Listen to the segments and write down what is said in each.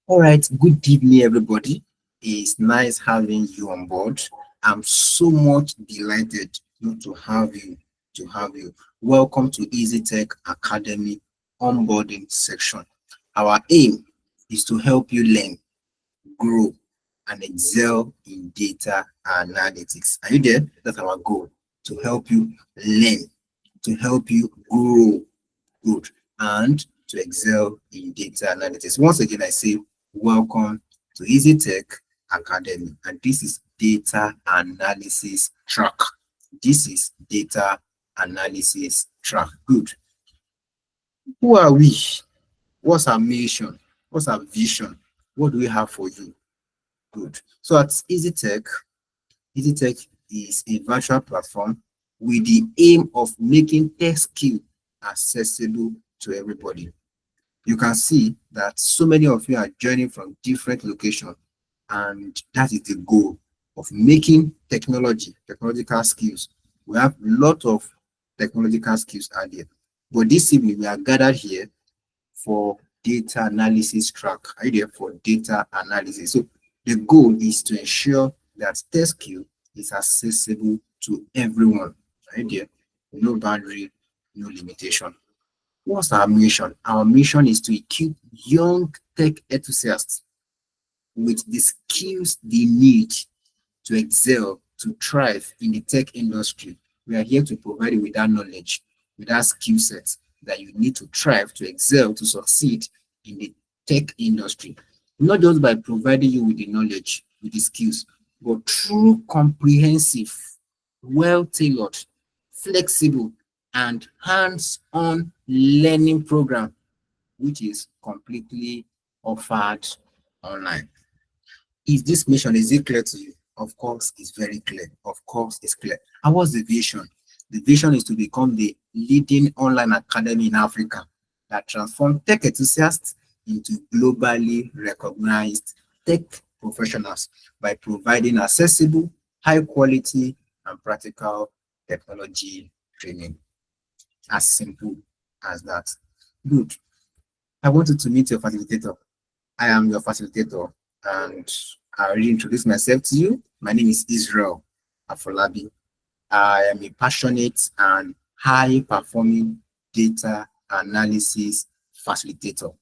All right, good evening, everybody. It's nice having you on board. I'm so much delighted to have you. Welcome to Easy Tech Academy onboarding section. Our aim is to help you learn, grow, and excel in data analytics. Are you there? That's our goal, to help you learn, to help you grow good, and to excel in data analytics. Once again, I say welcome to Easy Tech Academy, and this is data analysis track. This is data analysis track. Good. Who are we? What's our mission? What's our vision? What do we have for you? Good. So at Easy Tech, Easy Tech is a virtual platform with the aim of making tech skill accessible to everybody. You can see that so many of you are joining from different locations, and that is the goal of making technological skills. We have a lot of technological skills out there, but this evening we are gathered here for data analysis track. Are you there? For data analysis. So the goal is to ensure that tech skill is accessible to everyone. Are you there? No boundary, no limitation. What's our mission? Our mission is to equip young tech enthusiasts with the skills they need to excel, to thrive in the tech industry. We are here to provide you with that knowledge, with that skill set that you need to thrive, to excel, to succeed in the tech industry. Not just by providing you with the knowledge, with the skills, but through comprehensive, well-tailored, flexible, and hands-on learning program, which is completely offered online. Is this mission, is it clear to you? Of course, it's very clear. Of course, it's clear. And what's the vision? The vision is to become the leading online academy in Africa that transforms tech enthusiasts into globally recognized tech professionals by providing accessible, high quality, and practical technology training. As simple as that. Good. I wanted to meet your facilitator. I am your facilitator, and I already introduced myself to you. My name is Israel Afolabi. I am a passionate and high performing data analysis facilitator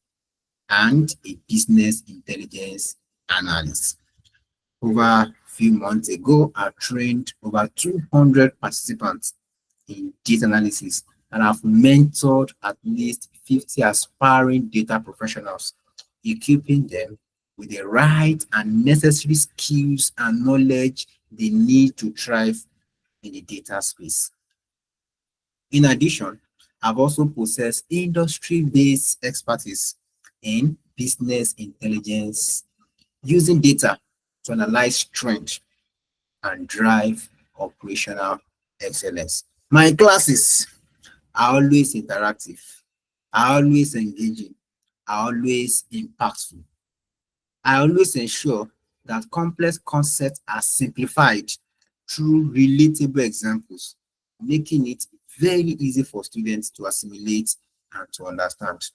and a business intelligence analyst. Over a few months ago, I trained over 200 participants in data analysis, and I've mentored at least 50 aspiring data professionals, equipping them with the right and necessary skills and knowledge they need to thrive in the data space. In addition, I've also possessed industry-based expertise in business intelligence, using data to analyze trends and drive operational excellence. My classes are always interactive, are always engaging, are always impactful. I always ensure that complex concepts are simplified through relatable examples, making it very easy for students to assimilate and to understand.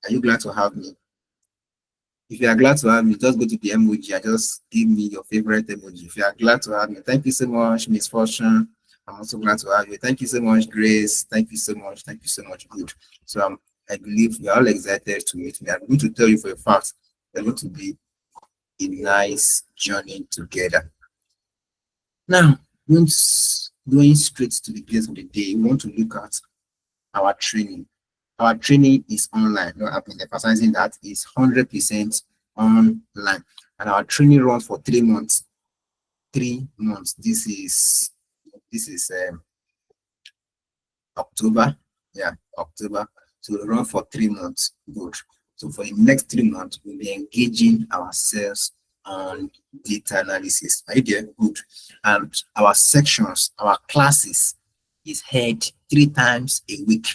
Are you glad to have me? If you are glad to have me, just go to the emoji and just give me your favorite emoji. If you are glad to have me, thank you so much, Miss Fortune. I'm also glad to have you. Thank you so much, Grace. Thank you so much. Thank you so much. Good. So I believe we are all excited to meet me. I'm going to tell you for a fact they're going to be a nice journey together. Now, going straight to the place of the day, we want to look at our training. Our training is online. No, I've been emphasizing that it's 100% online, and our training runs for 3 months. 3 months. This is October. Yeah, October. So we run for 3 months. Good. So for the next 3 months, we'll be engaging ourselves on data analysis. Are you there? Good. And our sections, our classes is held 3 times a week.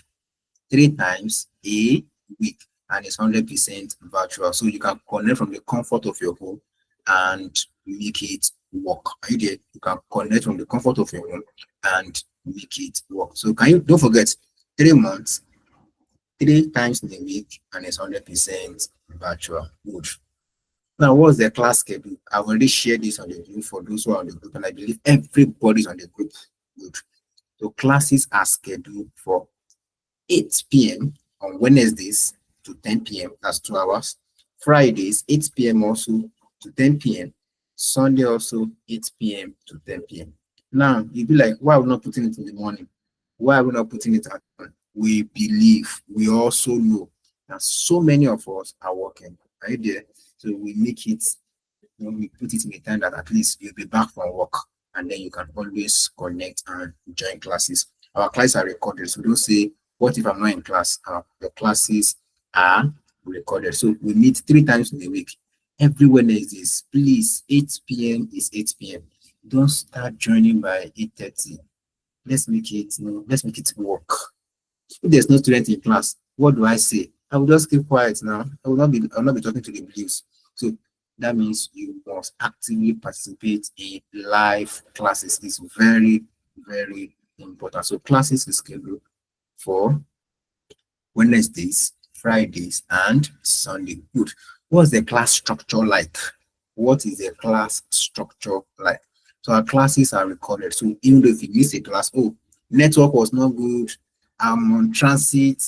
3 times a week, and it's 100% virtual. So you can connect from the comfort of your home and make it work. Are you there? You can connect from the comfort of your home and make it work. So don't forget, 3 months, 3 times in a week, and it's 100% virtual. Good. Now, what's the class schedule? I've already shared this on the group for those who are on the group, and I believe everybody's on the group. Good. So classes are scheduled for 8 p.m. on Wednesdays to 10 p.m. That's 2 hours. Fridays, 8 p.m. also to 10 p.m. Sunday also 8 p.m. to 10 p.m. Now, you'll be like, why are we not putting it in the morning? Why are we not putting it at night? We believe, we also know that so many of us are working, right there. So we make it, we put it in a time that at least you'll be back from work and then you can always connect and join classes. Our classes are recorded, so don't say, what if I'm not in class? The classes are recorded. So we meet 3 times in a week. Every Wednesdays, please, 8 p.m. is 8 p.m. Don't start joining by 8:30. Let's make it, let's make it work. If there's no student in class, what do I say? I will just keep quiet now. I will not be talking to the blues. So that means you must actively participate in live classes. It's very, very important. So classes is scheduled for Wednesdays, Fridays, and Sunday. Good. What's the class structure like? What is the class structure like? So our classes are recorded. So even though if you miss a class, oh, network was not good, I'm on transit,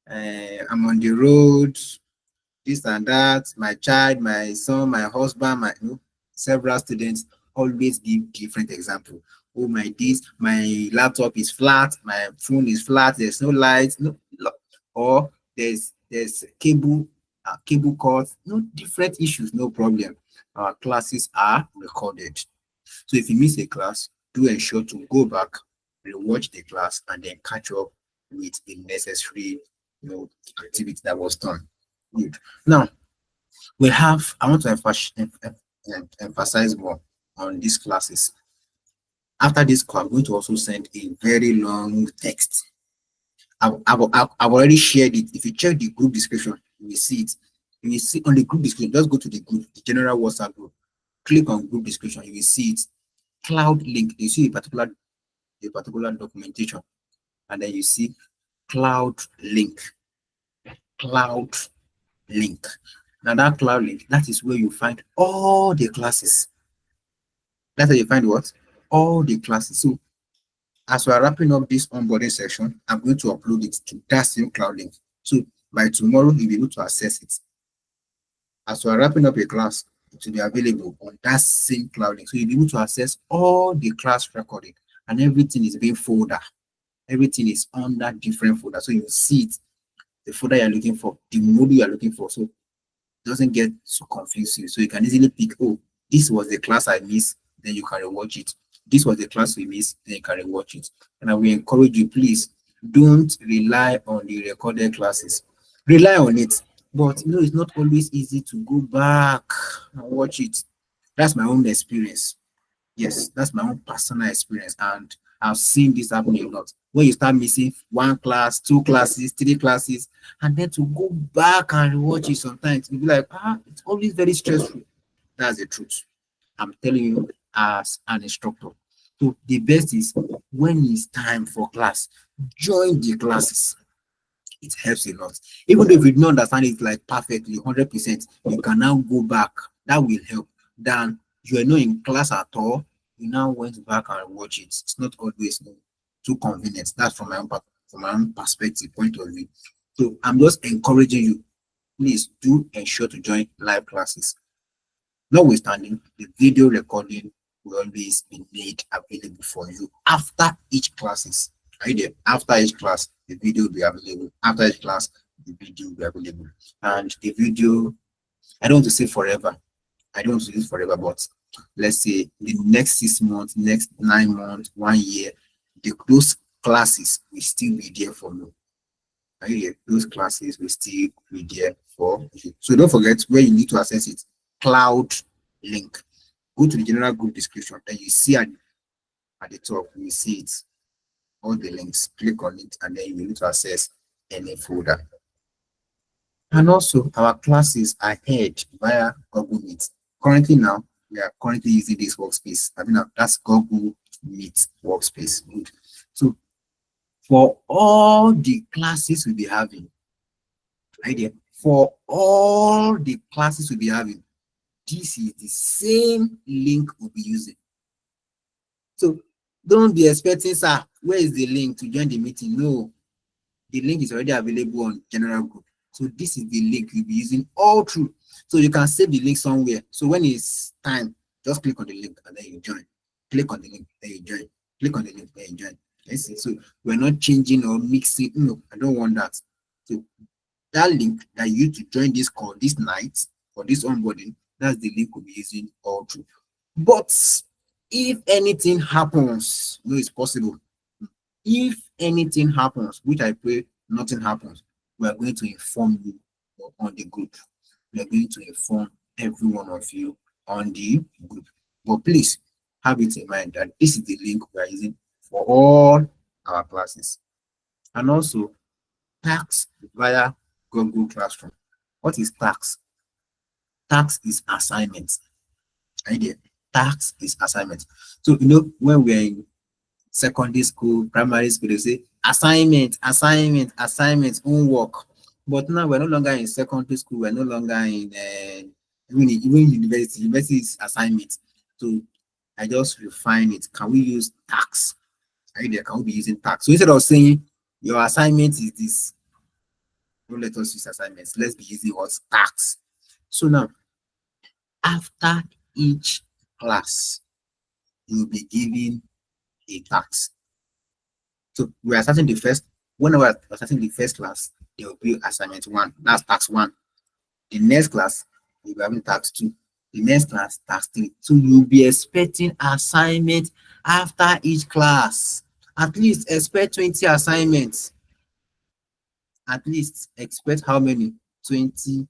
I'm on the road, this and that, my child, my son, my husband, several students always give different example. Oh, my laptop is flat, my phone is flat, there's no light, or there's cable cord, no different issues, no problem. Our classes are recorded. So if you miss a class, do ensure to go back, rewatch the class, and then catch up with the necessary activity that was done. Good. Now, I want to emphasize more on these classes. After this call, I'm going to also send a very long text. I've already shared it. If you check the group description, you will see it. You will see on the group description, just go to the group, the general WhatsApp group, click on group description, you will see it. Cloud link, you see a particular documentation, and then you see cloud link. Cloud link. Now that cloud link, that is where you find all the classes. That's where you find what? All the classes. So as we are wrapping up this onboarding section, I'm going to upload it to that same cloud link. So by tomorrow, you'll be able to access it. As we are wrapping up a class, it will be available on that same cloud link. So you'll be able to access all the class recording, and everything is being folder. Everything is on that different folder. So you see it, the folder you're looking for, the module you're looking for. So it doesn't get so confusing. So you can easily pick, oh, this was the class I missed, then you can rewatch it. This was the class we missed, then you can rewatch it. And I will encourage you, please don't rely on the recorded classes. Rely on it, but it's not always easy to go back and watch it. That's my own experience. Yes, that's my own personal experience, and I've seen this happen a lot. When you start missing one class, two classes, three classes, and then to go back and rewatch it sometimes, you'll be like, it's always very stressful. That's the truth. I'm telling you as an instructor. So the best is when it's time for class, join the classes. It helps a lot. Even if you don't understand it like perfectly, 100%, you can now go back. That will help. Than you are not in class at all, you now went back and watch it. It's not always too convenient. That's from my own perspective, point of view. So I'm just encouraging you, please do ensure to join live classes. Notwithstanding, the video recording will always be made available for you after each classes. Are you there? After each class, the video will be available. After each class, the video will be available. And the video, I don't want to say forever. I don't want to use forever, but let's say the next 6 months, next 9 months, 1 year, those classes will still be there for you. Are you there? Those classes will still be there for you. So don't forget where you need to access it. Cloud link. Go to the general group description, then you see at the top, you see it, all the links. Click on it, and then you need to access any folder. And also, our classes are held via Google Meet. Currently now, we are currently using this workspace. That's Google Meet workspace. Good. So for all the classes we'll be having, for all the classes we'll be having, this is the same link we'll be using. So don't be expecting, sir, where is the link to join the meeting? No, the link is already available on general group. So this is the link you'll be using all through. So you can save the link somewhere. So when it's time, just click on the link and then you join. Click on the link, then you join. Click on the link, then you join. See? So we're not changing or mixing. No, I don't want that. So that link that you use to join this call this night for this onboarding, that's the link we'll be using all through. But if anything happens, no, it's possible. If anything happens, which I pray nothing happens, we are going to inform you on the group. We are going to inform every one of you on the group. But please have it in mind that this is the link we are using for all our classes. And also, tax via Google Classroom. What is tax? Tax is assignment. Idea. Tax is assignment. So, when we're in secondary school, primary school, they say assignment, homework. But now we're no longer in secondary school, we're no longer in even university. University is assignment. So I just refine it. Can we use tax? Idea, can we be using tax? So instead of saying your assignment is this, don't let us use assignments. Let's be using what? Tax. So now, after each class, you'll be given a tax. So we are starting the first, whenever we're starting the first class, there will be assignment 1. That's tax 1. The next class, we'll be having tax 2. The next class, tax 3. So you'll be expecting assignment after each class. At least expect 20 assignments. At least expect how many? 20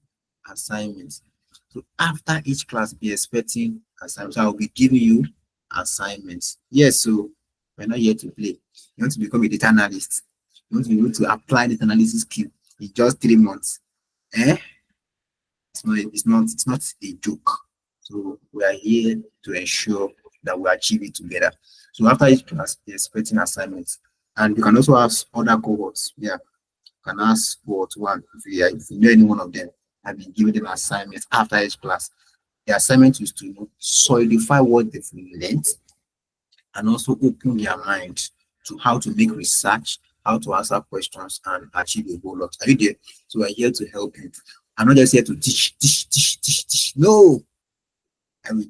assignments. So after each class, be expecting assignments. So I'll be giving you assignments. Yes, so we're not here to play. You want to become a data analyst. You want to be able to apply data analysis skill in just 3 months. It's not a joke. So we are here to ensure that we achieve it together. So after each class, you're expecting assignments. And you can also ask other cohorts. Yeah. You can ask cohort 1 if you know any one of them. I've been giving them assignments after each class. The assignment is to solidify what they've learned and also open their mind to how to make research, how to answer questions, and achieve a whole lot. Are you there? So we're here to help you. I'm not just here to teach. No, I will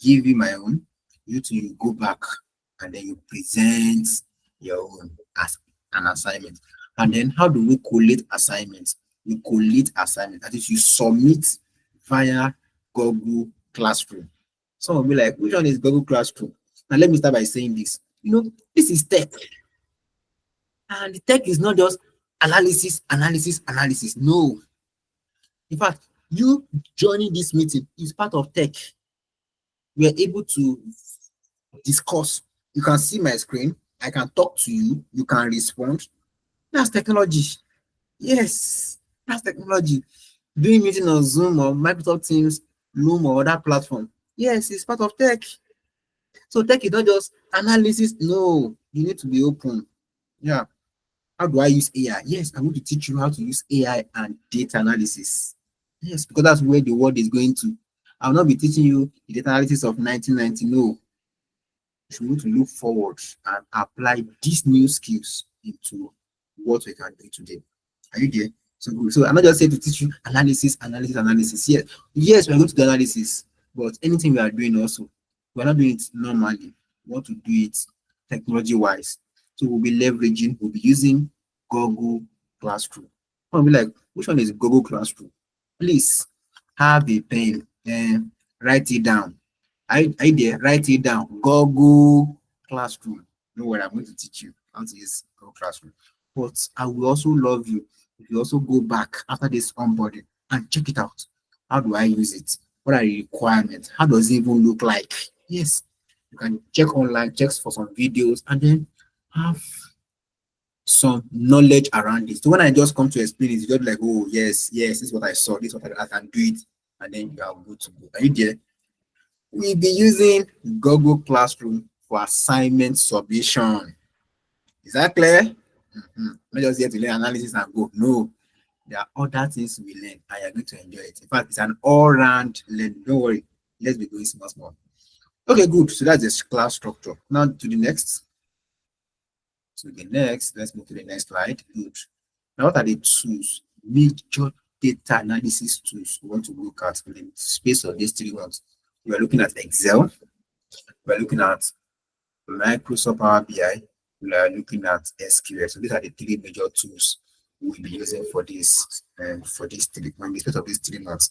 give you my own. You go back and then you present your own as an assignment. And then how do we collate assignments? We collate assignments. That is, you submit via Google Classroom. Some will be like, which one is Google Classroom? Now let me start by saying this. This is tech. And the tech is not just analysis. No. In fact, you joining this meeting is part of tech. We are able to discuss. You can see my screen. I can talk to you. You can respond. That's technology. Yes, that's technology. Doing meeting on Zoom or Microsoft Teams, Loom or other platform. Yes, it's part of tech. So tech is not just analysis. No, you need to be open. Yeah. How do I use AI? Yes, I'm going to teach you how to use AI and data analysis. Yes, because that's where the world is going to. I'll not be teaching you the data analysis of 1990. No. You need to look forward and apply these new skills into what we can do today. Are you there? So I'm not just saying to teach you analysis. Yes, we're going to do analysis, but anything we are doing also, we're not doing it normally. We want to do it technology-wise. So we'll be using Google Classroom. I'll be like, which one is Google Classroom? Please have a pen and write it down. I dare write it down. Google Classroom. Know what I'm going to teach you how to use Google Classroom. But I will also love you if you also go back after this onboarding and check it out. How do I use it? What are the requirements? How does it even look like? Yes, you can check online, check for some videos, and then have some knowledge around it. So when I just come to explain it, you're just like, oh, yes, this is what I saw, this is what I can do it, and then you are good to go. Are you there? We'll be using Google Classroom for assignment submission. Is that clear? Not just here to learn analysis and go. No, There are other things we learn and you're going to enjoy it. In fact, it's an all-round learning. Don't worry. Let's be going small, small. Okay, good. So that's the class structure. Now to the next. Let's move to the next slide. Good. Now, what are the tools, major data analysis tools we want to look at in the space of these 3 months? We are looking at Excel. We are looking at Microsoft Power BI. We are looking at SQL. So these are the 3 major tools we'll be using for this in the space of these 3 months.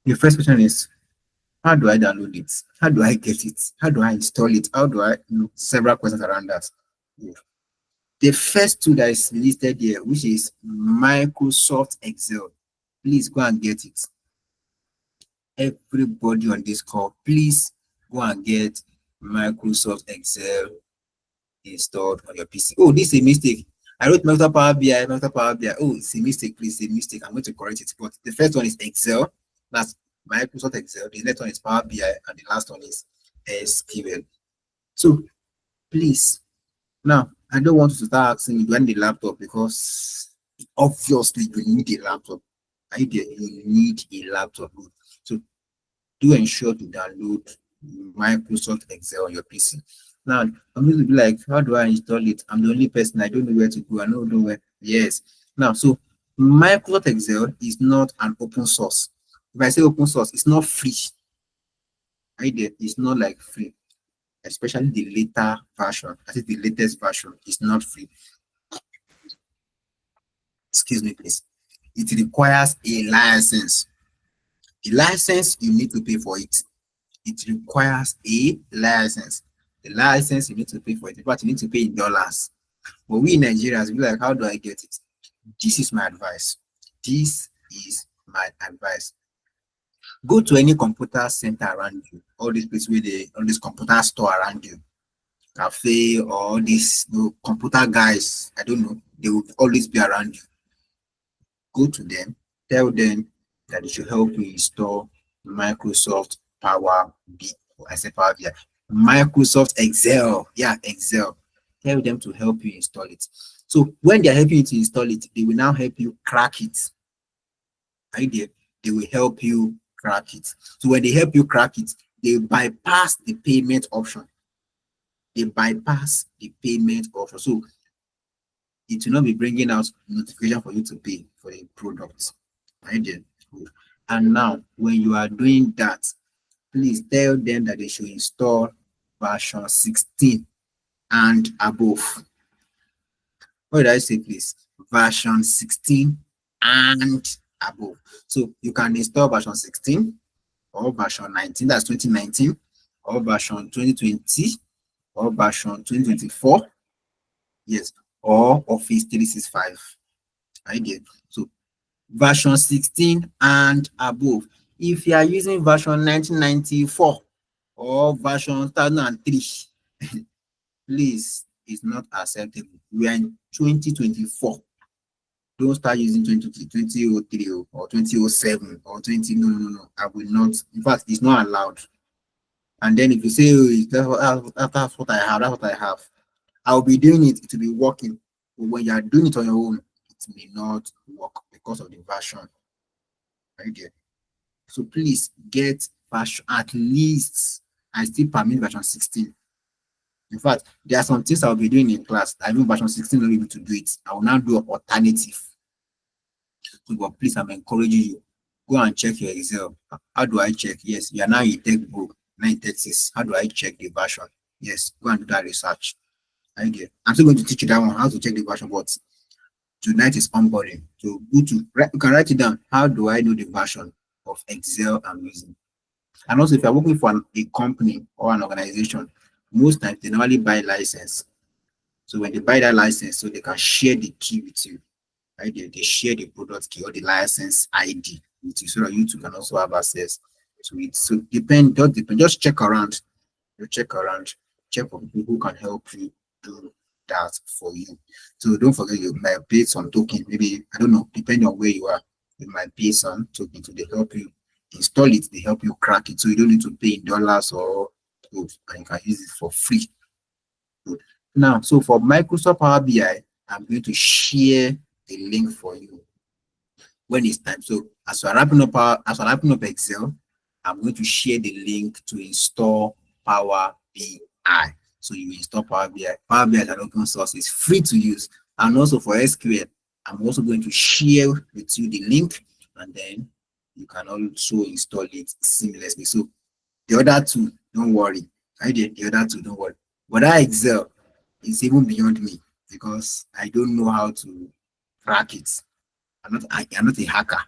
The first question is, how do I download it? How do I get it? How do I install it? How do I several questions around that? The first tool that is listed here, which is Microsoft Excel. Please go and get it. Everybody on this call, please go and get Microsoft Excel installed on your PC. Oh, this is a mistake. I wrote Microsoft Power BI. Oh, it's a mistake, please. It's a mistake. I'm going to correct it. But the first one is Excel. That's Microsoft Excel. The next one is Power BI. And the last one is SQL. So, please. Now, I don't want you to start asking me, do I need a laptop? Because obviously you need a laptop. You need a laptop. So, do ensure to download Microsoft Excel on your PC. Now, I'm going to be like, how do I install it? I'm the only person. I don't know where to go. I don't know where. Yes. Now, so Microsoft Excel is not an open source. If I say open source, it's not free. It's not like free. Especially the later version. I think the latest version is not free. Excuse me, please. It requires a license. The license, you need to pay for it. It requires a license. The license, you need to pay for it. In fact, you need to pay in dollars. But we Nigerians, we're like, how do I get it? This is my advice. This is my advice. Go to any computer center around you, all these places where all this computer store around you, cafe, or these computer guys, I don't know, they will always be around you. Go to them, tell them that they should help you install Microsoft Power BI. I said Power BI. Microsoft Excel. Yeah, Excel. Tell them to help you install it. So when they're helping you to install it, they will now help you crack it. They will help you crack it. So when they help you crack it, they bypass the payment option. So it will not be bringing out notification for you to pay for the product. And now, when you are doing that, please tell them that they should install version 16 and above. What did I say, please? Version 16 and above. So you can install version 16 or version 19, that's 2019, or version 2020, or version 2024. Yes, or Office 365. So version 16 and above. If you are using version 1994 or version 2003, please, it's not acceptable. We are in 2024. Don't start using 2003 or 2007 or 20. No. I will not. In fact, it's not allowed. And then if you say, oh, that's what I have, I'll be doing it. It will be working. But when you are doing it on your own, it may not work because of the version. So please get version, at least I still permit version 16. In fact, there are some things I'll be doing in class. I know version 16 not able to do it. I will now do an alternative. So, but please, I'm encouraging you. Go and check your Excel. How do I check? Yes, you are now in Tech Book 936. How do I check the version? Yes, go and do that research. I'm still going to teach you that one, how to check the version, but tonight is onboarding. So you can write it down. How do I know the version of Excel I'm using? And also, if you're working for a company or an organization, most times they normally buy license. So when they buy that license, so they can share the key with you. They share the product key or the license ID with you, so that you too can also have access to it. So just check around. Check for people who can help you do that for you. So don't forget, you might pay some token, maybe, I don't know, depending on where you are, you might pay some token, so they help you install it, they help you crack it, so you don't need to pay in dollars or and you can use it for free. Now, so for Microsoft Power BI, I'm going to share the link for you when it's time. So as we're wrapping up Excel, I'm going to share the link to install Power BI. So you install Power BI. Power BI is an open source, it's free to use. And also for SQL, I'm also going to share with you the link, and then you can also install it seamlessly. So the other two, don't worry. The other two, don't worry. But that Excel is even beyond me because I don't know how to crack it. I'm not a hacker.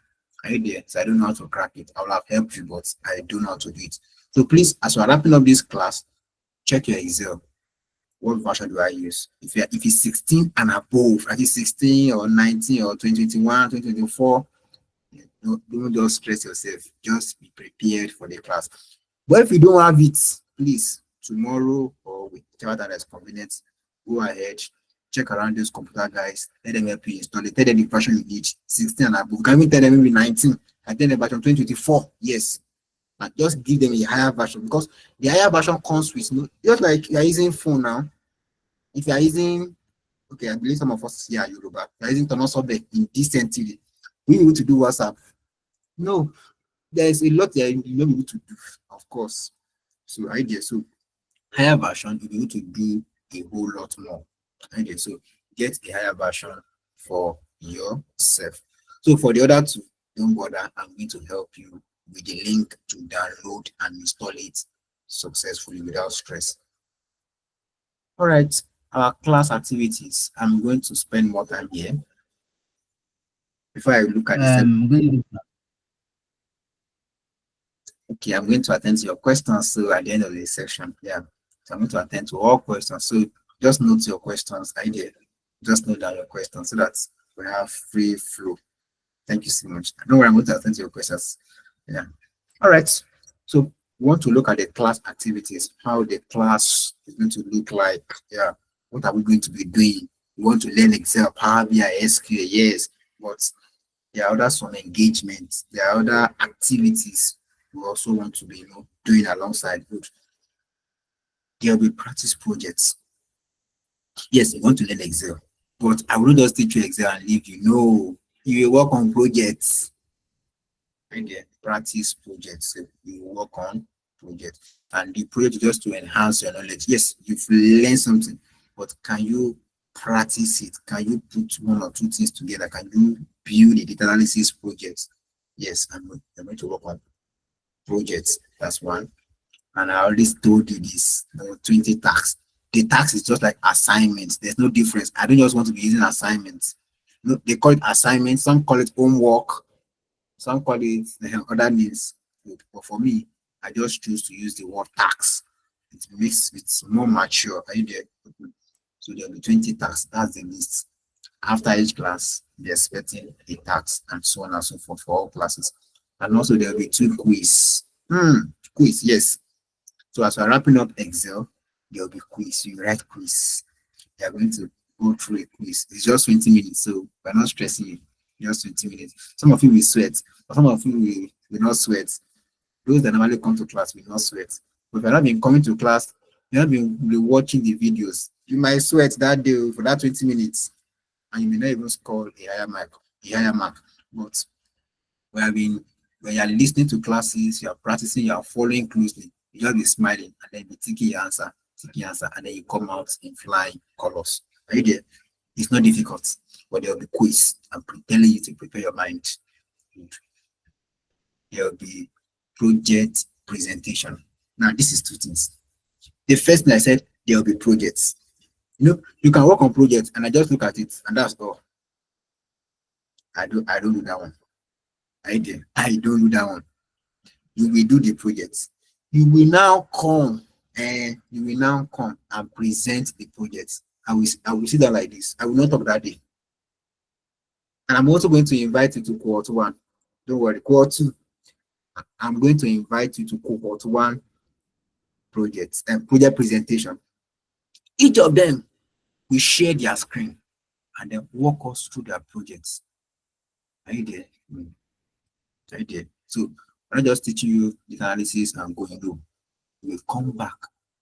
So I don't know how to crack it. I will have helped you, but I don't know how to do it. So please, as we're wrapping up this class, check your Excel. What version do I use? If it's 16 and above, I think 16 or 19 or 2021, 2024, don't just stress yourself. Just be prepared for the class. But if you don't have it, please, tomorrow or whichever that is convenient, go ahead, check around those computer guys, let them help you install it, tell them the version you need, 16 and above. Can we tell them maybe 19? I tell them version 2024, yes. And just give them a higher version, because the higher version comes with just like you're using phone now. If you're using, okay, I believe some of us here are Yoruba, you're using Tonosobe indecently. We able to do WhatsApp. No, there's a lot there you know able to do, of course. So higher version, you'll be able to do a whole lot more. So get a higher version for yourself. So for the other two, don't bother. I'm going to help you with the link to download and install it successfully without stress. All right, our class activities. I'm going to spend more time here before I look at the okay, I'm going to attend to your questions. So at the end of the session, yeah, so I'm going to attend to all questions. So just note your questions. Just note down your questions so that we have free flow. Thank you so much. I know where I'm going to attend to your questions. Yeah. All right. So we want to look at the class activities, how the class is going to look like. Yeah. What are we going to be doing? We want to learn Excel, Power BI, SQL, yes, but there are other some engagements, there are other activities we also want to be doing alongside. Good. There will be practice projects. Yes, you want to learn Excel, but I will not just teach you Excel and leave you. No, you will work on projects. And the practice projects, so you will work on projects. And the project is just to enhance your knowledge. Yes, you've learned something, but can you practice it? Can you put one or two things together? Can you build a data analysis project? Yes, I'm going to work on projects. That's one. And I already told you this, 20 tasks. The task is just like assignments. There's no difference. I don't just want to be using assignments. No, they call it assignments. Some call it homework. Some call it other names. But for me, I just choose to use the word tax. It's more mature. Are you there? So there'll be 20 tasks. That's the list. After each class, they're expecting a tax and so on and so forth for all classes. And also there'll be 2 quiz. Quiz, yes. So as we're wrapping up Excel, there'll be quiz. You write quiz. You're going to go through a quiz. It's just 20 minutes, so we're not stressing you. Just 20 minutes. Some of you will sweat, but some of you will not sweat. Those that normally come to class will not sweat. But if you're not been coming to class, you're not been watching the videos, you might sweat that day for that 20 minutes, and you may not even score a higher mark. But when you're listening to classes, you're practicing, you're following closely, you just be smiling and then be taking your answer, and then you come out in flying colors. Are you there? It's not difficult, but there'll be quiz. I'm telling you to prepare your mind. There'll be project presentation. Now, this is 2 things. The first thing I said, there'll be projects. You can work on projects, and I just look at it, and that's all. I don't do that one. I don't do that one. You will do the projects. You will now come and present the projects. I will see that like this. I will not talk that day. And I'm also going to invite you to cohort 1. Don't worry, cohort 2. I'm going to invite you to cohort 1 projects and project presentation. Each of them will share their screen and then walk us through their projects. Are you there? Are you there? So I'm not just teaching you the analysis and going to. You will come back.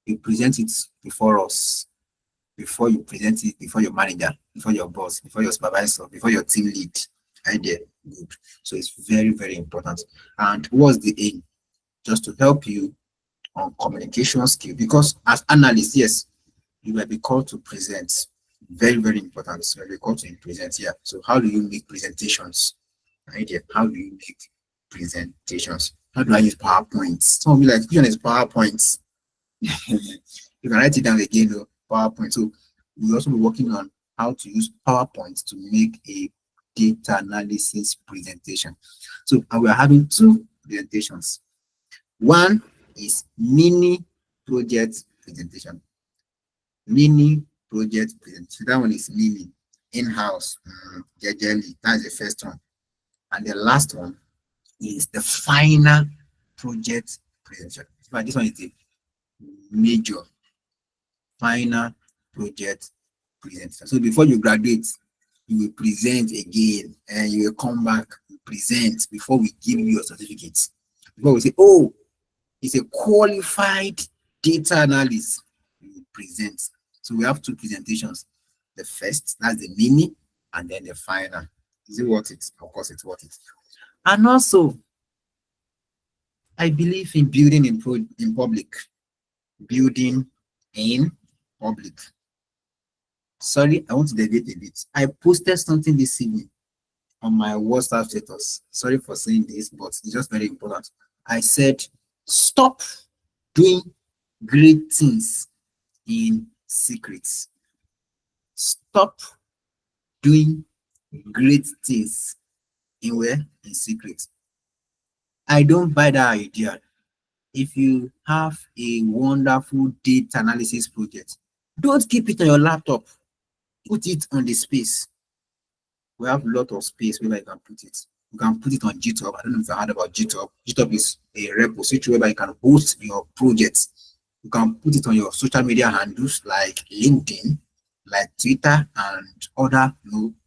You present it before us. Before you present it, before your manager, before your boss, before your supervisor, before your team lead. Are you there? good. So it's very, very important. And what's the aim? Just to help you on communication skill, because as analysts, yes, you might be called to present. Very, very important. So you're called to present here. So how do you make presentations? Idea. How do you make presentations? How do I use PowerPoint? Some will be like, which one is PowerPoint? You can write it down again, though, PowerPoint. So we'll also be working on how to use PowerPoint to make a data analysis presentation. So we are having two presentations. One is mini project presentation. Mini project presentation. That one is mini, in-house, generally. That's the first one. And the last one is the final project presentation. But this one is the major final project presentation. So before you graduate, you will present again and you will come back, present before we give you your certificate. Before we say, oh, it's a qualified data analyst, you will present. So we have two presentations. The first, that's the mini, and then the final. Is it worth it? Of course, it's worth it. And also, I believe in building in public. Building in public. Sorry, I want to deviate a bit. I posted something this evening on my WhatsApp status. Sorry for saying this, but it's just very important. I said, stop doing great things in secrets. Stop doing great things in where? In secret. I don't buy that idea. If you have a wonderful data analysis project, don't keep it on your laptop. Put it on the space. We have a lot of space where you can put it. You can put it on GitHub. I don't know if you heard about GitHub. GitHub is a repository where you can host your projects. You can put it on your social media handles like LinkedIn, like Twitter, and other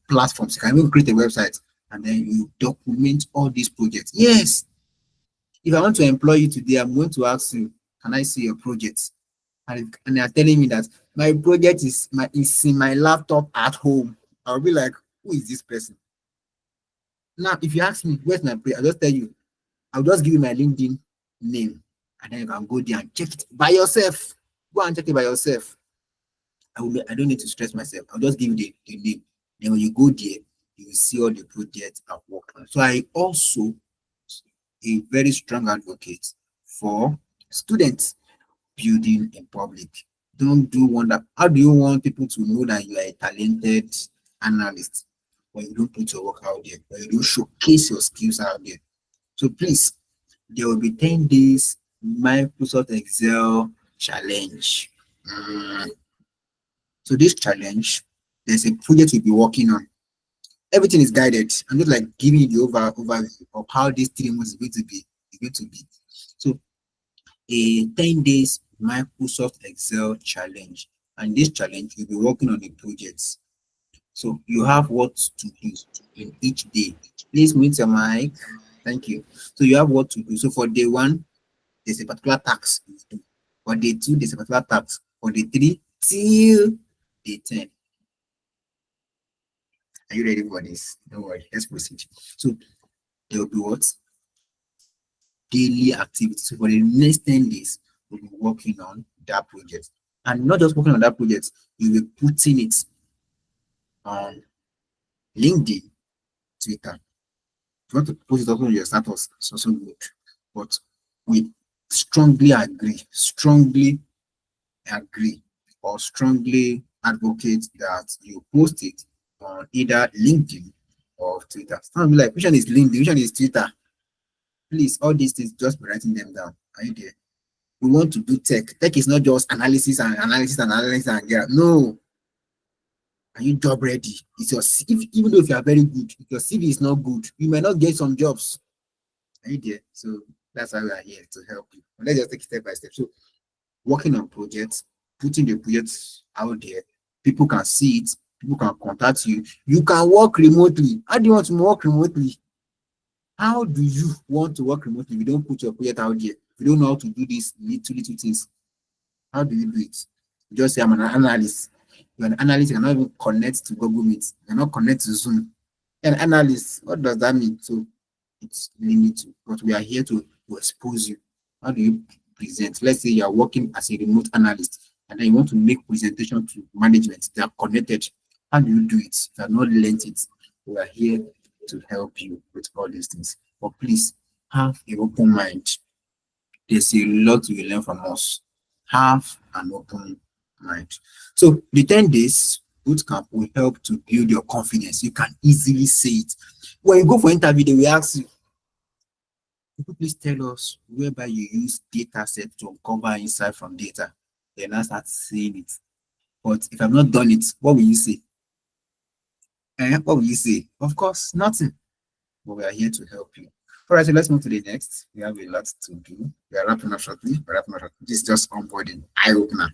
platforms. You can even create a website and then you document all these projects. Yes. If I want to employ you today, I'm going to ask you, can I see your project? And they are telling me that my project is in my laptop at home. I'll be like, who is this person? Now, if you ask me, where's my project? I'll just tell you, I'll just give you my LinkedIn name. And then you can go there and check it by yourself. Go and check it by yourself. I don't need to stress myself. I'll just give you the name. Then when you go there, you will see all the projects I've worked on. So I also a very strong advocate for students building in public. Don't do wonder. How do you want people to know that you are a talented analyst when you don't put your work out there, when you don't showcase your skills out there? So please, there will be 10 days Microsoft Excel challenge. So this challenge, there's a project we'll be working on. Everything is guided. I'm just like giving you the overview of how this 3 months is going to be. So a 10 days Microsoft Excel challenge. And this challenge, you'll be working on the projects. So you have what to do in each day. Please mute your mic. Thank you. So you have what to do. So for day 1, there's a particular task you do. For day 2, there's a particular task. For day 3 till day 10. Are you ready for this? Don't worry, let's proceed. So there will be what? Daily activities. So for the next 10 days, we'll be working on that project. And not just working on that project, you'll be putting it on LinkedIn, Twitter. If you want to post it on your status, it's also good. But we strongly advocate that you post it on either LinkedIn or Twitter. Some be like, which one is LinkedIn, which one is Twitter? Please, all these things, just be writing them down. Are you there? We want to do tech. Tech is not just analysis and yeah. No. Are you job ready? It's your even though if you are very good, if your CV is not good, you may not get some jobs. Are you there? So that's why we are here to help you. Let's just take it step by step. So working on projects, putting the projects out there, people can see it, people can contact you. You can work remotely. How do you want to work remotely? How do you want to work remotely if you don't put your project out there? If you don't know how to do these little things, how do you do it? You just say, I'm an analyst. You're an analyst, you cannot even connect to Google Meet. You cannot connect to Zoom. An analyst, what does that mean? So it's limited, but we are here to expose you. How do you present? Let's say you are working as a remote analyst and then you want to make presentation to management. They are connected. How do you do it? If you have not learned it, we are here to help you with all these things. But please have an open mind. There's a lot you will learn from us. Have an open mind. So the 10 days bootcamp will help to build your confidence. You can easily say it. When you go for interview, they will ask you, could you please tell us whereby you use data set to uncover insight from data? Then I start saying it. But if I've not done it, what will you say? What will you say? Of course, nothing. But we are here to help you. All right, so let's move to the next. We have a lot to do. We are wrapping up shortly. This is just onboarding, eye opener.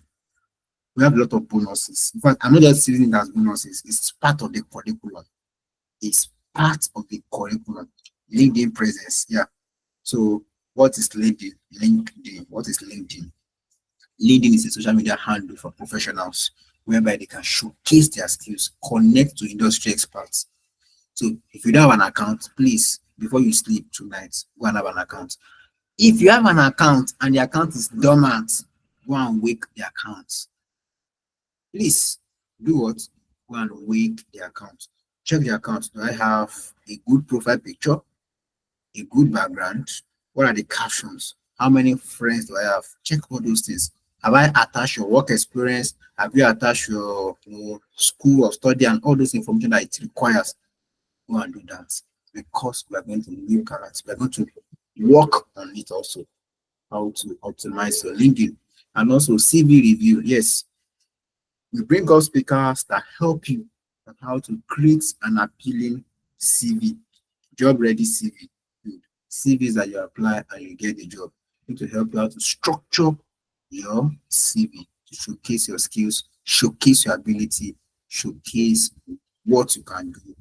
We have a lot of bonuses. In fact, I'm not just seeing it as bonuses, it's part of the curriculum. It's part of the curriculum. LinkedIn presence. Yeah. So what is LinkedIn? LinkedIn. What is LinkedIn? LinkedIn is a social media handle for professionals whereby they can showcase their skills, connect to industry experts. So if you don't have an account, please, before you sleep tonight, go and have an account. If you have an account and the account is dormant, go and wake the account. Please do what? Go and wake the account. Check the account. Do I have a good profile picture? A good background? What are the captions? How many friends do I have? Check all those things. Have I attached your work experience? Have you attached your school or study and all those information that it requires? Go and do that because we are going to look at, we are going to work on it also, how to optimize your LinkedIn and also CV review. Yes, we bring up speakers that help you on how to create an appealing CV, job ready CV. CVs that you apply and you get the job. We need to help you how to structure your CV to showcase your skills, showcase your ability, showcase what you can do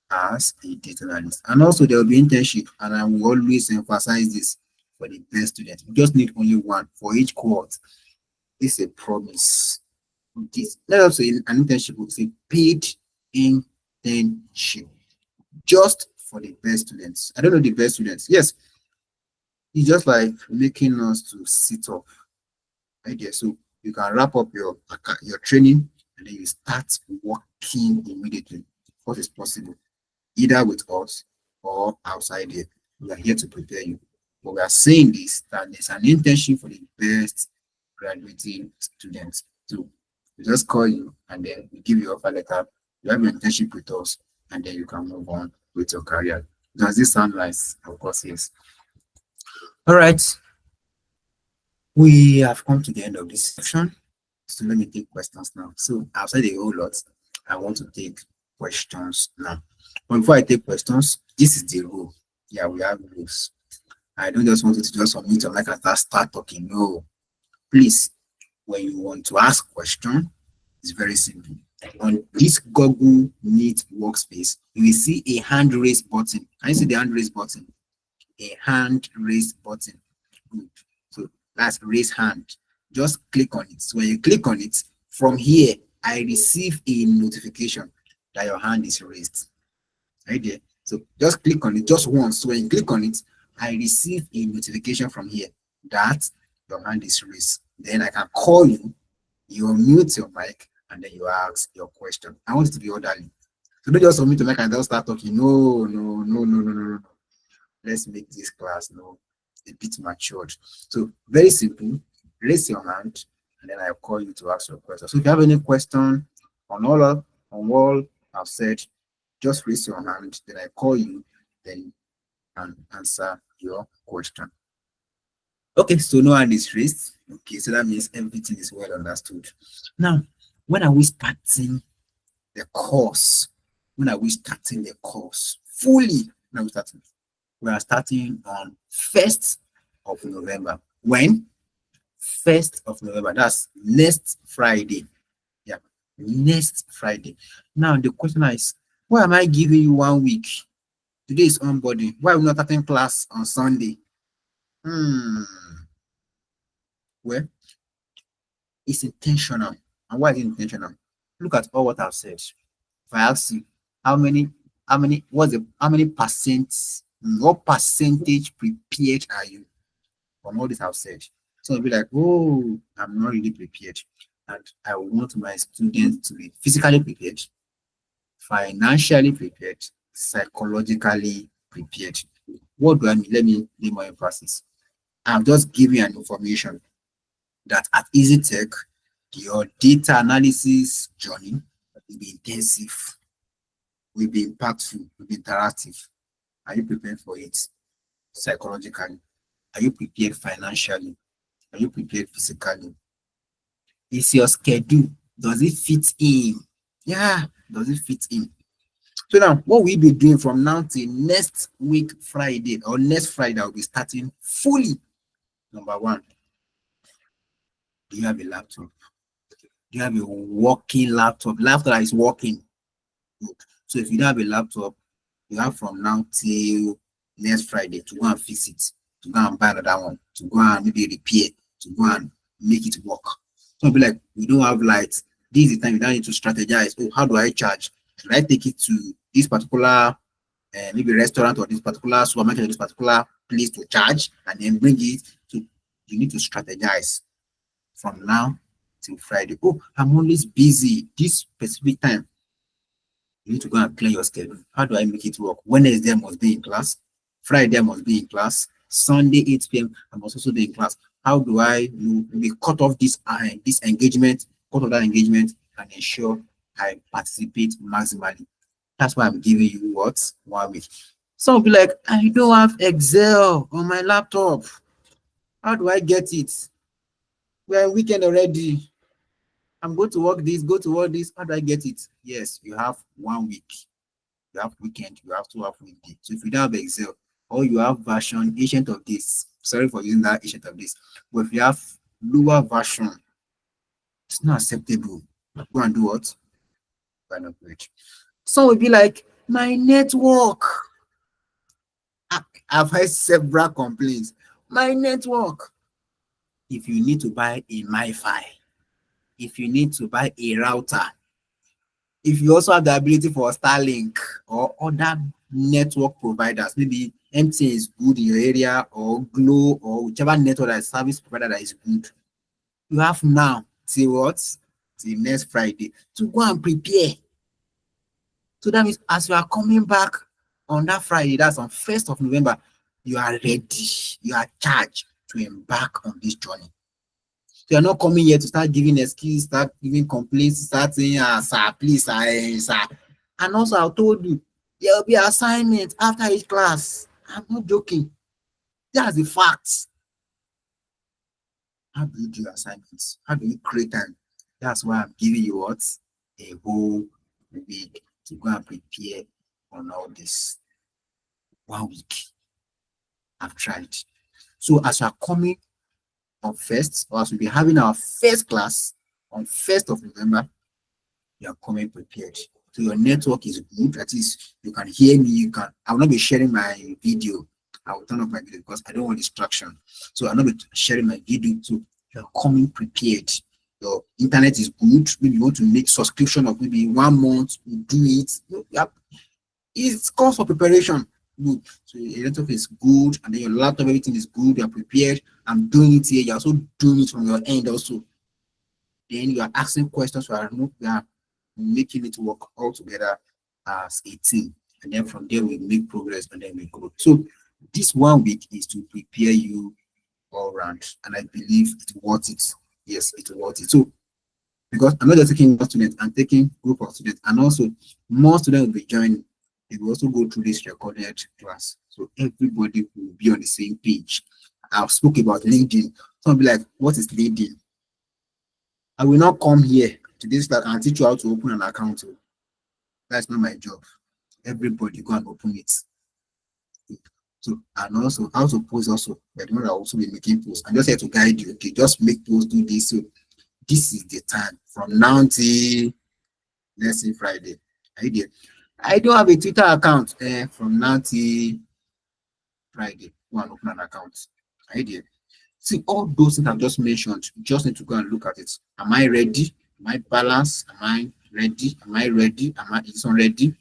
as a data analyst. And also there will be internship, and I will always emphasize this for the best students. You just need only one for each cohort. This is a promise. This, let us say an internship is a paid internship just for the best students. I don't know the best students. Yes, it's just like making us to sit up right there. So you can wrap up your training and then you start working immediately. What is possible, either with us or outside here. We are here to prepare you. But we are saying this that there's an internship for the best graduating students too. We just call you and then we give you offer letter. You have your internship with us, and then you can move on with your career. Does this sound nice? Of course, yes. All right. We have come to the end of this section. So let me take questions now. So I've said a whole lot. I want to take questions now. But before I take questions, this is the rule. Yeah, we have rules. I don't just want you to just unmute your mic and start talking. No. Please, when you want to ask a question, it's very simple. On this Google Meet workspace, you will see a hand raise button. Can you see the hand raise button? A hand raise button. Good. So that's raise hand. Just click on it. So when you click on it, from here, I receive a notification that your hand is raised. Right there. So just click on it just once. So when you click on it, I receive a notification from here that your hand is raised. Then I can call you, you unmute your mic, and then you ask your question. I want it to be orderly. So don't just unmute your mic and just start talking. No, no, no, no, no, no, no. Let's make this class a bit matured. So very simple. Raise your hand, and then I'll call you to ask your question. So if you have any question on all I've said, just raise your hand, then I call you, then you can answer your question. Okay, so no hand is raised. Okay, so that means everything is well understood. Now, when are we starting the course? When are we starting the course? Fully, when are we starting? We are starting on 1st of November. When? 1st of November. That's next Friday. Yeah, next Friday. Now, the question is, why am I giving you 1 week? Today is onboarding. Why are we not starting class on Sunday? Well, it's intentional. And why is it intentional? Look at all what I've said. If I ask you, how many how many what percentage prepared are you from all this I've said? So I'll be like, oh, I'm not really prepared. And I want my students to be physically prepared, financially prepared, psychologically prepared. What do I mean? Let me lay more emphasis. I'm just giving an information that at Easy Tech, your data analysis journey will be intensive, will be impactful, will be interactive. Are you prepared for it psychologically? Are you prepared financially? Are you prepared physically? Is your schedule, does it fit in? Yeah, does it fit in? So now, what we'll be doing from now till next week, Friday, or next Friday, I'll be starting fully. Number one, do you have a laptop? Do you have a working laptop? Laptop that is working. Good. So if you don't have a laptop, you have from now till next Friday to go and fix it, to go and buy another one, to go and maybe repair, to go and make it work. So I'll be like, we don't have lights. This is the time you don't need to strategize. Oh, how do I charge? Should I take it to this particular maybe restaurant or this particular supermarket or this particular place to charge and then bring it to? You need to strategize from now till Friday. Oh, I'm always busy this specific time. You need to go and clear your schedule. How do I make it work? Wednesday I must be in class. Friday I must be in class. Sunday 8 p.m. I must also be in class. How do I maybe cut off this engagement, cut off that engagement, and ensure I participate maximally? That's why I'm giving you what? 1 week. Some will be like, I don't have Excel on my laptop. How do I get it? We're weekend already. I'm going to work this, go to work this. How do I get it? Yes, you have 1 week. You have weekend, you have to have weekday. So if you don't have Excel, or you have version ancient of this, sorry for using that ancient of this, but if you have lower version, it's not acceptable. Go and do what? Go and upgrade. Some will be like, my network. I've heard several complaints. My network. If you need to buy a MiFi, if you need to buy a router, if you also have the ability for Starlink or other network providers, maybe MTN is good in your area, or Glo, or whichever network that service provider that is good, you have now till what? Till next Friday to go and prepare. So that means as you are coming back on that Friday, that's on 1st of November, you are ready, you are charged to embark on this journey. So you're not coming here to start giving excuses, start giving complaints, start saying, sir, please, sir. And also, I told you, there will be assignments after each class. I'm not joking. That's the facts. How do you do assignments? How do you create time? That's why I'm giving you what? A whole week to go and prepare on all this. 1 week. I've tried. So as you are coming on 1st, or as we'll be having our first class on 1st of November, you are coming prepared. So your network is good. That is, you can hear me. I will not be sharing my video. I will turn off my video because I don't want distraction. So I'll not be sharing my video. So you're coming prepared. Your internet is good. Maybe you want to make subscription of maybe 1 month, you do it. It's cost for preparation. Good. So your network is good, and then your laptop, everything is good. You're prepared. I'm doing it here. You're also doing it from your end also. Then you are asking questions. We are making it work all together as a team. And then from there we make progress, and then we grow. So this 1 week is to prepare you all around, and I believe it's worth it. Yes, it's worth it. So because I'm not just taking one student, I'm taking group of students, and also more students will be joining. They will also go through this recorded class. So everybody will be on the same page. I've spoken about LinkedIn. Some will be like, what is LinkedIn? I will not come here to this class and teach you how to open an account. That's not my job. Everybody go and open it. So, and also how to post also. But I'll also be making posts. I'm just here to guide you. Okay, just make posts, do this. So this is the time from now till let's say Friday. Are you there? I don't have a Twitter account from now till Friday. Go and open an account. Are you there? See, all those things I've just mentioned, you just need to go and look at it. Am I ready? Am I balanced? Am I ready? Am I ready? Is this one ready?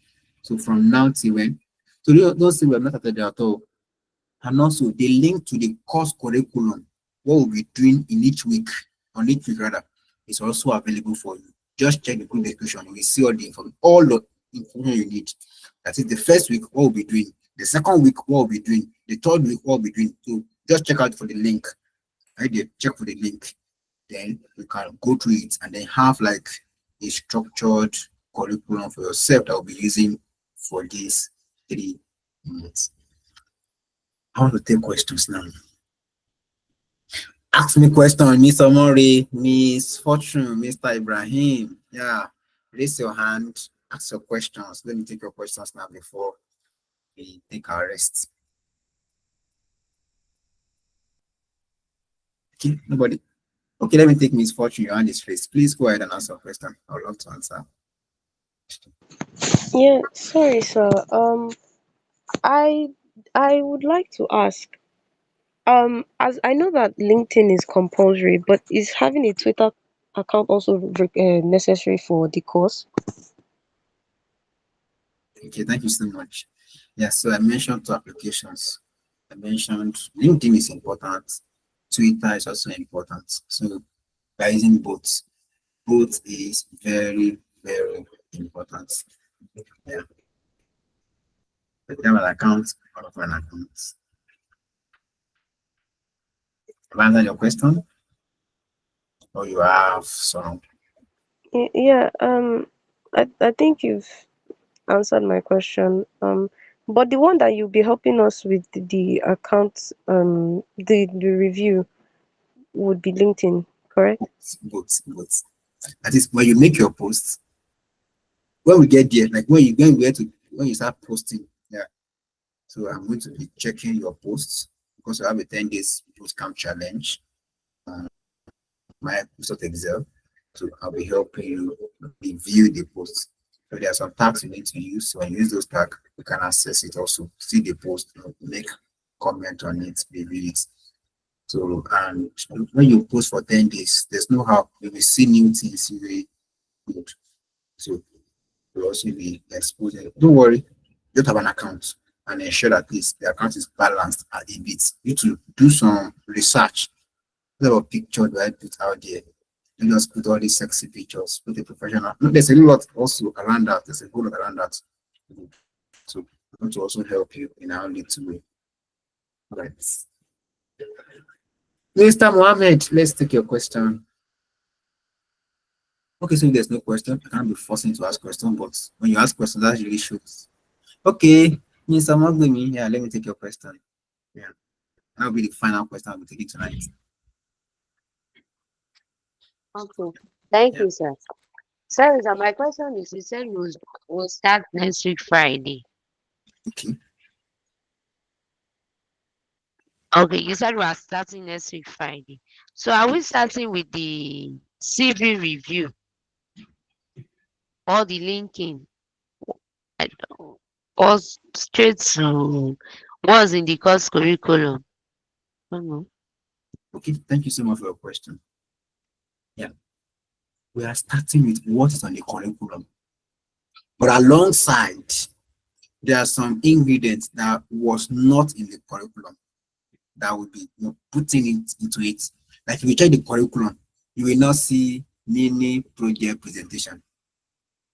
So from now till when? So you don't say we're not started there at all. And also the link to the course curriculum, what we'll be doing in each week, on each week rather, is also available for you. Just check the group description. You will see all the information you need. That is the first week, what we'll be doing. The second week, what we'll be doing. The third week, what we'll be doing. So just check out for the link. Right there, check for the link. Then you can go through it and then have like a structured curriculum for yourself that will be using for these 3 months. I want to take questions now. Ask me question, Miss Omori, Miss Fortune, Mr. Ibrahim. Yeah, raise your hand, ask your questions. Let me take your questions now before we take our rest. Okay, nobody. Okay, let me take Miss Fortune. Your hand is raised. Please go ahead and answer a question. I would love to answer. Yeah, sorry, sir. I I would like to ask. As I know that LinkedIn is compulsory, but is having a Twitter account also necessary for the course? Okay, thank you so much. Yeah, so I mentioned 2 applications. I mentioned LinkedIn is important. Twitter is also important. So by using both, both is very, very important. Yeah. But you have an account, one of an account. Have I answered your question? Or you have some? Yeah. I think you've answered my question. But the one that you'll be helping us with the account, the review would be LinkedIn, correct? Both. That is when you make your posts, when we get there, like when you start posting, yeah. So I'm going to be checking your posts because we have a 10 days bootcamp challenge. My Microsoft Excel. So I'll be helping you review the posts. So there are some tags you need to use. So when you use those tags, you can access it also. See the post, make comment on it, review it. So and when you post for 10 days, there's no how you will see new things you will good. So you'll also be exposing. Don't worry, just have an account and ensure that the account is balanced a bit. You need to do some research. What of picture do I put out there? You just put all these sexy pictures, put a professional. No, there's a lot also around that. There's a whole lot around that. So I want to also help you in our little way. All right. Mr. Mohammed, let's take your question. Okay, so if there's no question, I can't be forcing to ask questions, but when you ask questions, that really shows. Okay, Mr. Magbemi, yeah, let me take your question. Yeah, that'll be the final question I'll be taking tonight. Okay. Thank Yeah, you, sir. Sorry, sir. My question is, you said we'll start next week Friday. okay. Okay, you said we are starting next week Friday. So are we starting with the CV review or the linking? I don't- Or straight to what's in the course curriculum? I don't know. Okay, thank you so much for your question. Yeah, we are starting with what is on the curriculum. But alongside, there are some ingredients that was not in the curriculum that will be putting it into it. Like if you check the curriculum, you will not see mini project presentation.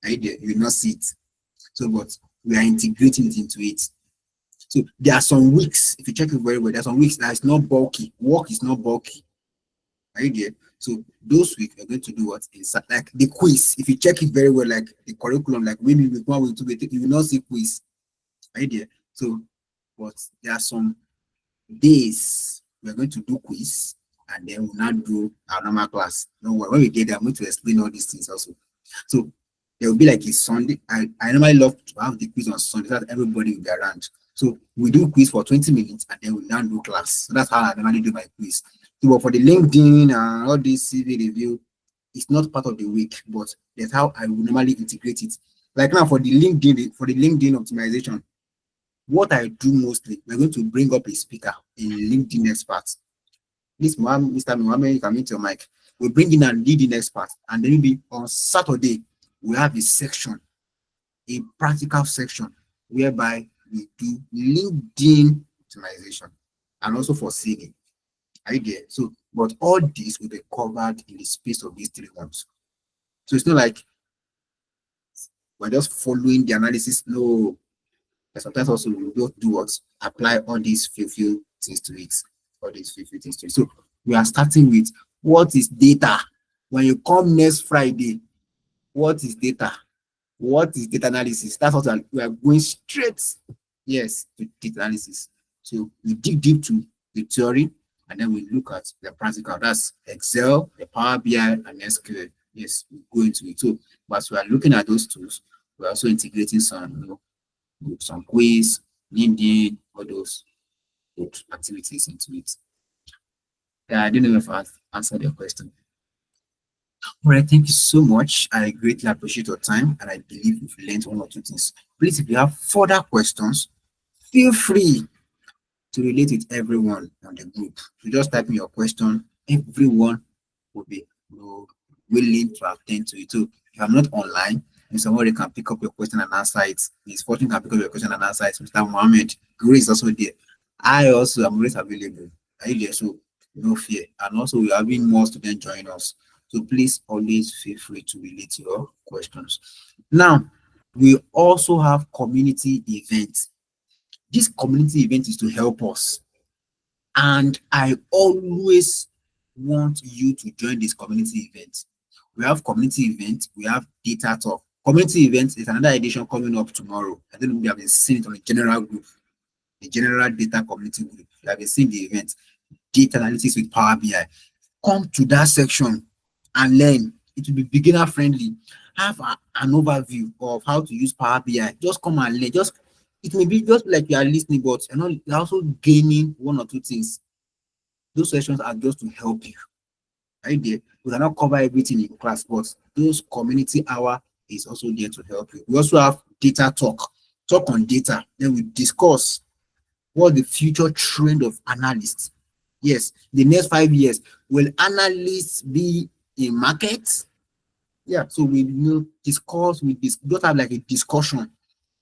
Right there, you will not see it. So, but we are integrating it into it. So there are some weeks, if you check it very well, there are some weeks that is not bulky. Work is not bulky. Right there. So those weeks we're going to do what inside like the quiz. If you check it very well, like the curriculum, like maybe with 1 week, 2 week, you will not see quiz. Right there. So, but there are some days we're going to do quiz and then we'll not do our normal class. No, when we get there, I'm going to explain all these things also. So there will be like a Sunday. I normally love to have the quiz on Sunday so that everybody will be around. So we do quiz for 20 minutes and then we now do class. So that's how I normally do my quiz. So but for the LinkedIn and all this CV review, it's not part of the week, but that's how I would normally integrate it. Like now for the LinkedIn optimization, what I do mostly, we're going to bring up a speaker, a LinkedIn expert. This Mr. Mohammed, you can meet your mic. We bring in a leading expert, and then maybe on Saturday we have a section a practical section whereby we do LinkedIn optimization and also for saving. Are you there? So, but all this will be covered in the space of these 3 months. So it's not like we're just following the analysis. No, but sometimes also we will do what? Apply all these few things to it. All these few things to it. So we are starting with what is data? When you come next Friday, what is data? What is data analysis? That's what we are going straight, yes, to data analysis. So we dig deep to the theory and then we look at the practical. That's Excel, the Power BI, and SQL. Yes, we go into it. So, but we are looking at those tools. We're also integrating some, some quiz, LinkedIn, all those good activities into it. Yeah, I don't know if I answered your question. All right, thank you so much. I greatly appreciate your time and I believe you've learned 1 or 2 things. Please, if you have further questions, feel free to relate with everyone on the group. You just type in your question, everyone will be willing to attend to it. So if I'm not online, if somebody can pick up your question and answer it, Ms. Fortune can pick up your question and answer it, Mr. Mohammed, Grace is also there. I also am always available. Are you there? So no fear. And also we are having more students join us. So please always feel free to relate your questions. Now, we also have community events. This community event is to help us. And I always want you to join this community event. We have community event, we have data talk. Community event is another edition coming up tomorrow. I don't know if you have been seeing it on the general group, the general data community group. You have been seeing the event, data analytics with Power BI. Come to that section and learn. It will be beginner friendly. Have an overview of how to use Power BI. Just come and learn. It may be just like you are listening, but you're also gaining 1 or 2 things. Those sessions are just to help you. Right there. We cannot cover everything in class, but those community hour is also there to help you. We also have data talk on data. Then we discuss what the future trend of analysts. Yes, the next 5 years, will analysts be in markets? Yeah, so we discuss, we just have like a discussion.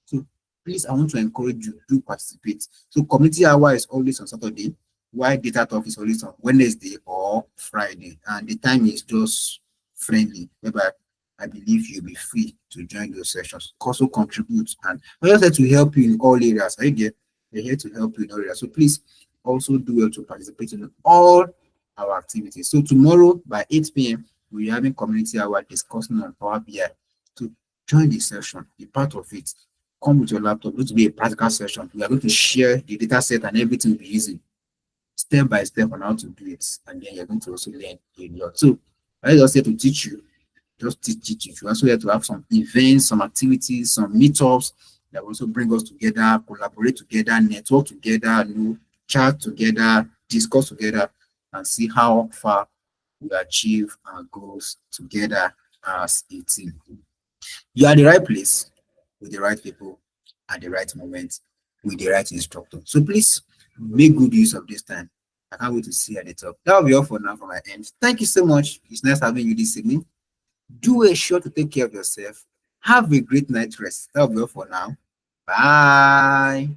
So please, I want to encourage you to participate. So community hour is always on Saturday, while data talk is always on Wednesday or Friday, and the time is just friendly, whereby I believe you'll be free to join those sessions. Also contribute, and we're just here to help you in all areas. I get we're here to help you in all areas. So please also do well to participate in all our activities. So tomorrow by 8 p.m. we're having community hour discussing on Power BI. To join the session, be part of it. Come with your laptop. It's going to be a practical session. We are going to share the data set and everything we're using step by step on how to do it, and then you're going to also learn a lot. So I just here to teach you, just teach you. We also here to have some events, some activities, some meetups that will also bring us together, collaborate together, network together, chat together, discuss together, and see how far we achieve our goals together as a team. You are the right place with the right people at the right moment with the right instructor. So please make good use of this time. I can't wait to see you at the top. That will be all for now from my end. Thank you so much. It's nice having you this evening. Do a sure to take care of yourself. Have a great night rest. That will be all for now. Bye.